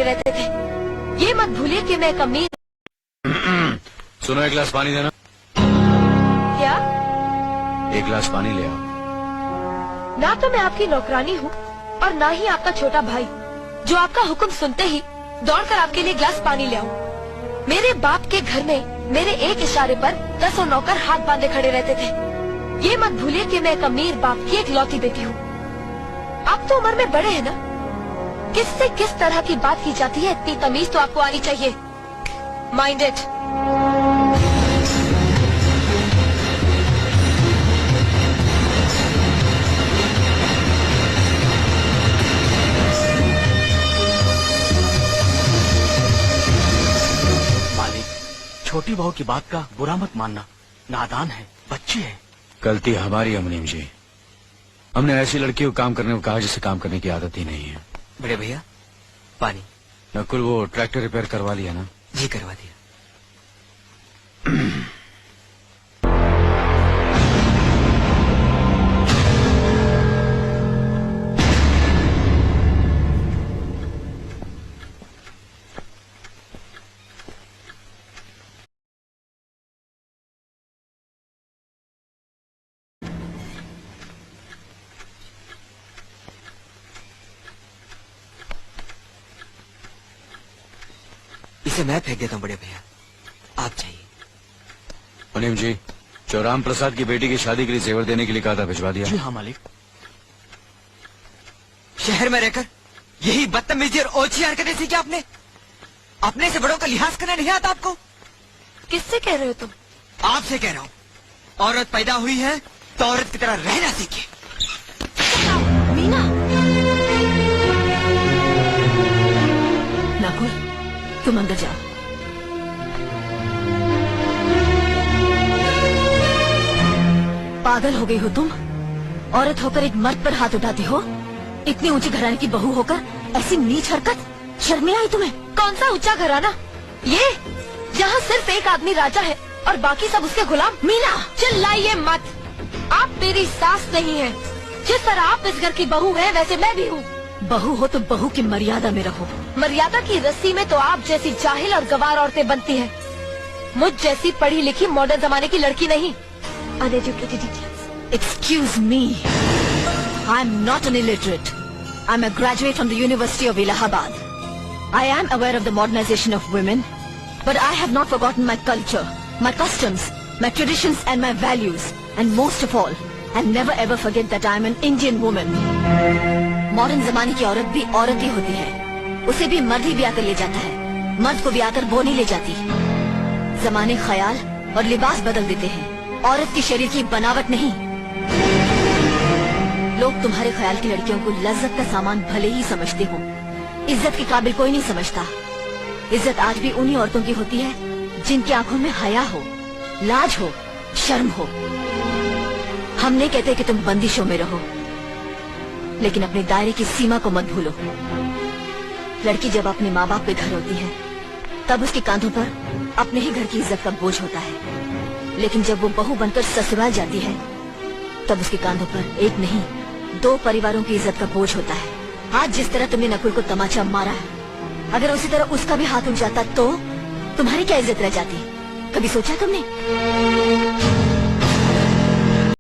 खड़े रहते थे। ये मत भूलिए कि मैं एक अमीर। सुनो, एक गिलास पानी देना। क्या? एक गिलास पानी ले आओ। ना तो मैं आपकी नौकरानी हूँ और ना ही आपका छोटा भाई जो आपका हुक्म सुनते ही दौड़कर आपके लिए गिलास पानी ले आऊं। मेरे बाप के घर में मेरे एक इशारे पर 10 नौकर हाथ बांधे खड़े रहते थे। ये मत भूलिए कि मैं एक अमीर बाप की एक लौती बेटी हूँ। आप तो उम्र में बड़े हैं ना, किससे किस तरह की बात की जाती है इतनी तमीज तो आपको आनी चाहिए। Mind it. छोटी बहू की बात का बुरा मत मानना, नादान है, बच्ची है। गलती हमारी है मुनीम जी। हमने ऐसी लड़की को काम करने को कहा जिसे काम करने की आदत ही नहीं है। बड़े भैया पानी। नकुल, वो ट्रैक्टर रिपेयर करवा लिया ना? जी करवा दिया। इसे मैं फेंक देता हूँ बड़े भैया, आप चाहिए। मुनीम जी, जो राम प्रसाद की बेटी की शादी के लिए जेवर देने के लिए कहा था, भिजवा दिया? जी हाँ मालिक। शहर में रहकर यही बदतमीजी और ओछी हरकतें सीखी आपने? अपने से बड़ों का लिहाज करना नहीं आता आपको? किससे कह रहे हो तुम? आपसे कह रहा हूँ। औरत पैदा हुई है तो औरत की तरह रहना सीखे। मीना। नकुल, तुम अंदर जाओ। पागल हो गई हो तुम? औरत होकर एक मर्द पर हाथ उठाती हो? इतनी ऊंची घराने की बहू होकर ऐसी नीच हरकत, शर्म नहीं आई तुम्हें? कौन सा ऊंचा घराना? ये जहाँ सिर्फ एक आदमी राजा है और बाकी सब उसके गुलाम। मीना, चिल्लाइए मत। आप मेरी सास नहीं है। जिस तरह आप इस घर की बहू हैं, वैसे मैं भी हूँ। बहू हो तो बहू की मर्यादा में रहो। मर्यादा की रस्सी में तो आप जैसी जाहिल और गवार औरतें बनती हैं। मुझ जैसी पढ़ी लिखी मॉडर्न जमाने की लड़की नहीं। Uneducated idiots. Excuse me, I'm not an illiterate. I'm a graduate from the University of Allahabad. I am aware of the modernization of women, but I have not forgotten my culture, my customs, my traditions and my values. And most of all, I never ever forget that I am an Indian woman. Modern जमाने की औरत भी औरत ही होती है। उसे भी मर्द ही ब्याह कर ले जाता है, मर्द को ब्याह कर वो नहीं ले जाती। जमाने ख्याल और लिबास बदल देते हैं, औरत की शरीर की बनावट नहीं। लोग तुम्हारे ख्याल की लड़कियों को लज्जत का सामान भले ही समझते हो, इज्जत के काबिल कोई नहीं समझता। इज्जत आज भी उन्हीं औरतों की होती है जिनकी आंखों में हया हो, लाज हो, शर्म हो। हम नहीं कहते कि तुम बंदिशों में रहो, लेकिन अपने दायरे की सीमा को मत भूलो। लड़की जब अपने माँ बाप के घर होती है, तब उसके कांधों पर अपने ही घर की इज्जत का बोझ होता है। लेकिन जब वो बहू बनकर ससुराल जाती है, तब उसके कांधों पर एक नहीं 2 परिवारों की इज्जत का बोझ होता है। आज जिस तरह तुमने नकुल को तमाचा मारा है, अगर उसी तरह उसका भी हाथ उठ जाता तो तुम्हारी क्या इज्जत रह जाती? कभी सोचा तुमने?